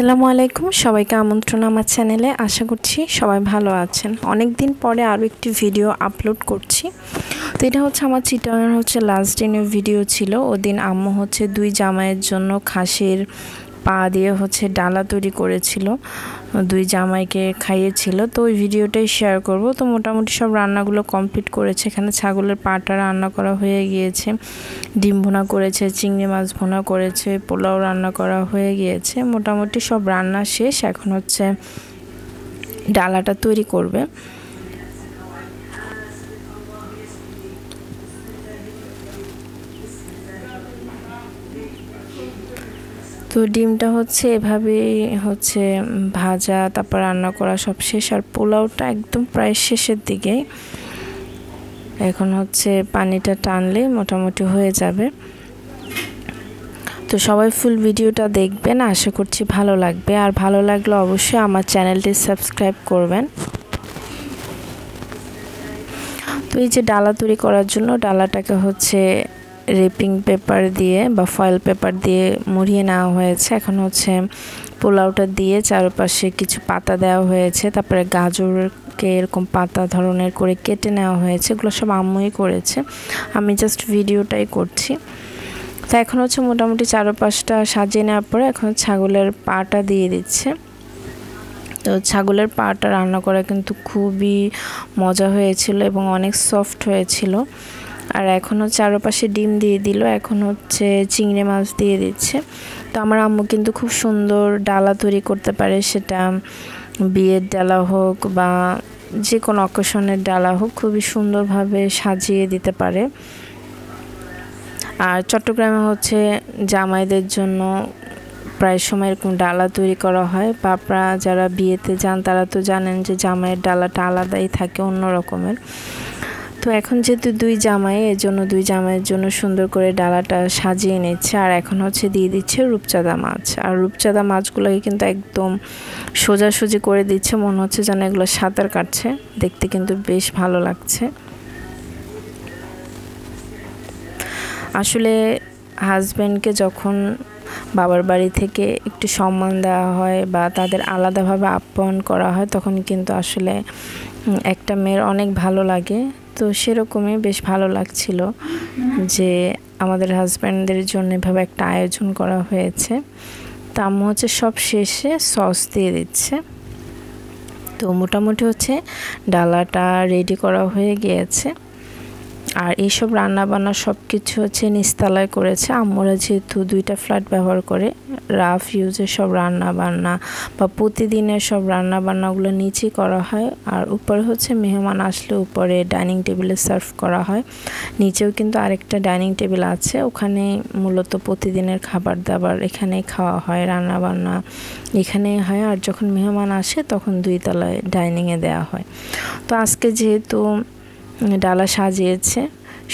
আসসালামু আলাইকুম, সবাইকে আমন্ত্রণ আমার চ্যানেলে। আশা করছি সবাই ভালো আছেন। অনেক দিন পরে আরও একটি ভিডিও আপলোড করছি। তো এটা হচ্ছে আমার চিটাগাং লাস্ট দিনের ভিডিও ছিল। ওদিন আম্মু দুই জামাইয়ের জন্য খাসির পা দিয়ে ডালা তৈরি করেছিল, দুই জামাইকে খাইয়েছিল। তো ওই ভিডিওটাই শেয়ার করব। তো মোটামুটি সব রান্নাগুলো কমপ্লিট করেছে। এখানে ছাগলের পাটা রান্না করা হয়ে গিয়েছে, ডিম ভুনা করেছে, চিংড়ি মাছ ভুনা করেছে, পোলাও রান্না করা হয়ে গিয়েছে। মোটামুটি সব রান্না শেষ। এখন ডালাটা তৈরি করবে। তো ডিমটা এভাবে ভাজা, তারপর রান্না করা সব শেষ। আর পোলাওটা একদম প্রায় শেষের দিকে। এখন পানিটা টানলে মোটামুটি হয়ে যাবে। তো সবাই ফুল ভিডিওটা দেখবেন, আশা করছি ভালো লাগবে। আর ভালো লাগলে অবশ্যই আমার চ্যানেলটি সাবস্ক্রাইব করবেন। তো এই যে ডালা তৈরি করার জন্য ডালাটাকে রেপিং পেপার দিয়ে বা ফয়েল পেপার দিয়ে মুড়িয়ে নেওয়া হয়েছে। এখন পোলাওটা দিয়ে চারপাশে কিছু পাতা দেওয়া হয়েছে। তারপরে গাজরকে এরকম পাতা ধরনের করে কেটে নেওয়া হয়েছে। এগুলো সব আম্মুই করেছে, আমি জাস্ট ভিডিওটাই করছি। তো এখন মোটামুটি চারপাশটা সাজিয়ে নেওয়ার পরে এখন ছাগলের পাটা দিয়ে দিচ্ছে। তো ছাগলের পাটা রান্না করা কিন্তু খুবই মজা হয়েছিল এবং অনেক সফট হয়েছিল। আর এখন চারপাশে ডিম দিয়ে দিল। এখন চিংড়ি মাছ দিয়ে দিচ্ছে। তো আমার আম্মু কিন্তু খুব সুন্দর ডালা তৈরি করতে পারে, সেটা বিয়ের ডালা হোক বা যে কোনো অকেশনের ডালা হোক, খুবই সুন্দরভাবে সাজিয়ে দিতে পারে। আর চট্টগ্রামে জামাইদের জন্য প্রায় সময় এরকম ডালা তৈরি করা হয়। পাপড়া যারা বিয়েতে যান তারা তো জানেন যে জামাইয়ের ডালাটা আলাদাই থাকে, অন্য রকমের। তো এখন যেহেতু দুই জামাই, এর জন্য দুই জামাইয়ের জন্য সুন্দর করে ডালাটা সাজিয়ে নিচ্ছে। আর এখন দিয়ে দিচ্ছে রূপচাঁদা মাছ। আর রূপচাঁদা মাছগুলোকে কিন্তু একদম সোজাসুজি করে দিচ্ছে, মনে হচ্ছে যেন এগুলো সাঁতার কাটছে। দেখতে কিন্তু বেশ ভালো লাগছে। আসলে হাজব্যান্ডকে যখন বাবার বাড়ি থেকে একটু সম্মান দেওয়া হয় বা তাদের আলাদাভাবে আপ্যায়ন করা হয়, তখন কিন্তু আসলে একটা মেয়ের অনেক ভালো লাগে। তো সেরকমই বেশ ভালো লাগছিল যে আমাদের হাজব্যান্ডদের জন্য এভাবে একটা আয়োজন করা হয়েছে। তো আম্মু সব শেষে সস দিয়ে দিচ্ছে। তো মোটামুটি ডালাটা রেডি করা হয়ে গিয়েছে। আর এইসব রান্নাবান্না সব কিছু নিচতলায় করেছে। আম্মুরা যেহেতু দুইটা ফ্ল্যাট ব্যবহার করে, রাফ ইউজের সব রান্নাবান্না বা প্রতিদিনের সব রান্নাবান্নাগুলো নিচেই করা হয়। আর উপরে মেহমান আসলে উপরে ডাইনিং টেবিলে সার্ভ করা হয়। নিচেও কিন্তু আরেকটা ডাইনিং টেবিল আছে, ওখানে মূলত প্রতিদিনের খাবার দাবার এখানেই খাওয়া হয়, রান্নাবান্না এখানেই হয়। আর যখন মেহমান আসে তখন দুই তলায় ডাইনিংয়ে দেওয়া হয়। তো আজকে যেহেতু ডালা সাজিয়েছে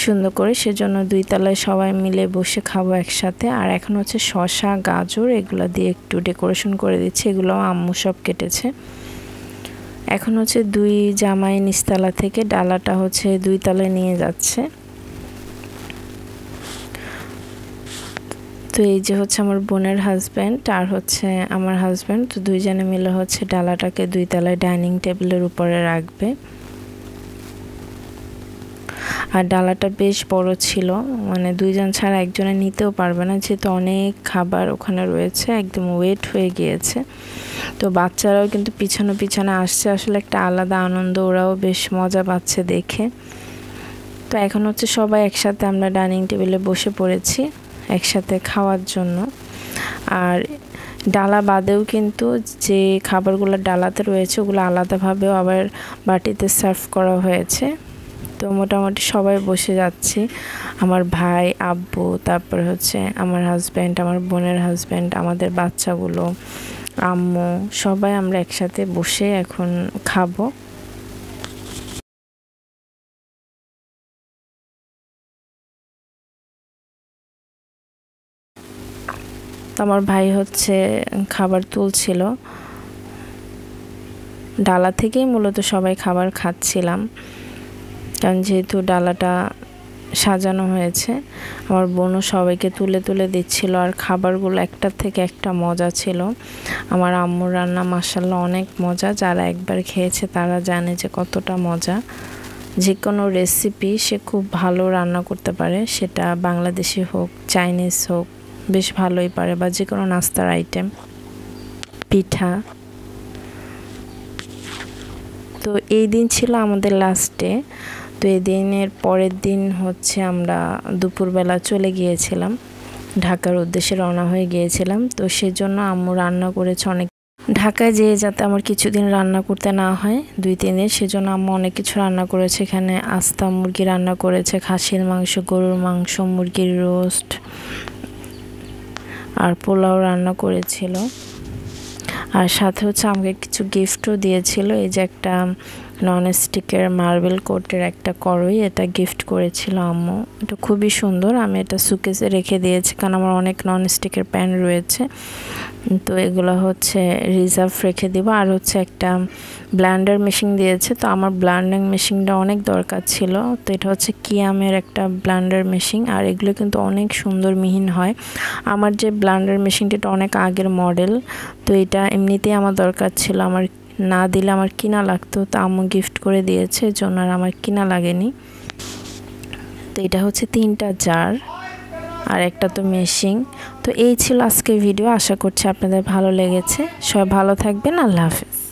সুন্দর করে, সেজন্য দুই তলায় সবাই মিলে বসে খাবো একসাথে। আর এখন শসা, গাজর এগুলো দিয়ে একটু ডেকোরেশন করে দিচ্ছে। এগুলো আম্মু সব কেটেছে। এখন দুই জামাই নিচতলা থেকে ডালাটা দুই তলায় নিয়ে যাচ্ছে। তো এই যে আমার বোনের হাজব্যান্ড আর আমার হাজব্যান্ড, তো দুইজনে মিলে ডালাটাকে দুই তলায় ডাইনিং টেবিলের উপরে রাখবে। আর ডালাটা বেশ বড় ছিল, মানে দুইজন ছাড়া একজনে নিতেও পারবে না, যেহেতু অনেক খাবার ওখানে রয়েছে, একদম ওয়েট হয়ে গিয়েছে। তো বাচ্চারাও কিন্তু পিছনে পিছনে আসছে, আসলে একটা আলাদা আনন্দ, ওরাও বেশ মজা পাচ্ছে দেখে। তো এখন সবাই একসাথে আমরা ডাইনিং টেবিলে বসে পড়েছি একসাথে খাওয়ার জন্য। আর ডালা বাদেও কিন্তু যে খাবারগুলো ডালাতে রয়েছে ওগুলো আলাদাভাবেও আবার বাটিতে সার্ভ করা হয়েছে। তো মোটামুটি সবাই বসে যাচ্ছি, আমার ভাই, আব্বু, তারপর আমার হাজব্যান্ড, আমার বোনের হাজব্যান্ড, আমাদের বাচ্চাগুলো, আম্মু, সবাই আমরা একসাথে বসে এখন খাবো। তো আমার ভাই খাবার তুলছিল, ডালা থেকেই মূলত সবাই খাবার খাচ্ছিলাম। কারণ যেহেতু ডালাটা সাজানো হয়েছে। আমার বোনও সবাইকে তুলে তুলে দিচ্ছিল, আর খাবারগুলো একটার থেকে একটা মজা ছিল। আমার আম্মুর রান্না মাশাআল্লাহ অনেক মজা, যারা একবার খেয়েছে তারা জানে যে কতটা মজা। যে কোনো রেসিপি সে খুব ভালো রান্না করতে পারে, সেটা বাংলাদেশি হোক চাইনিজ হোক বেশ ভালোই পারে, বা যে কোনো নাস্তার আইটেম, পিঠা। তো এই দিন ছিল আমাদের লাস্ট ডে। তো এই দিনের পরের দিন হচ্ছে আমরা দুপুরবেলা চলে গিয়েছিলাম, ঢাকার উদ্দেশ্যে রওনা হয়ে গিয়েছিলাম। তো সেজন্য আম্মু রান্না করেছে অনেক। ঢাকায় যেয়ে যাতে আমার কিছুদিন রান্না করতে না হয় 2-3 দিন, সেজন্য আম্মু অনেক কিছু রান্না করেছে। এখানে আস্তা মুরগি রান্না করেছে, খাসির মাংস, গরুর মাংস, মুরগির রোস্ট আর পোলাও রান্না করেছিল। আর সাথে হচ্ছে আমাকে কিছু গিফটও দিয়েছিল। এই যে একটা ননস্টিকের মার্বেল কোটের একটা কড়াই, এটা গিফট করেছিল আম্মু। এটা খুবই সুন্দর। আমি এটা সুকেসে রেখে দিয়েছি, কারণ আমার অনেক ননস্টিকের প্যান রয়েছে। তো এগুলো হচ্ছে রিজার্ভ রেখে দিব। আর হচ্ছে একটা ব্লেন্ডার মেশিন দিয়েছে। তো আমার ব্লেন্ডিং মেশিনটা অনেক দরকার ছিল। তো এটা হচ্ছে কিয়ামের একটা ব্লেন্ডার মেশিন, আর এগুলো কিন্তু অনেক সুন্দর মিহিন হয়। আমার যে ব্লেন্ডার মেশিনটা এটা অনেক আগের মডেল। তো এটা এমনিতেই আমার দরকার ছিল, আমার না দিলে আমার কিনা লাগতো। তো আম্মু গিফট করে দিয়েছে, জন্য আর আমার কিনা লাগেনি। তো এটা হচ্ছে 3টা জার আর একটা তো মেশিন। তো এই ছিল আজকের ভিডিও। আশা করছি আপনাদের ভালো লেগেছে। সবাই ভালো থাকবেন। আল্লাহ হাফেজ।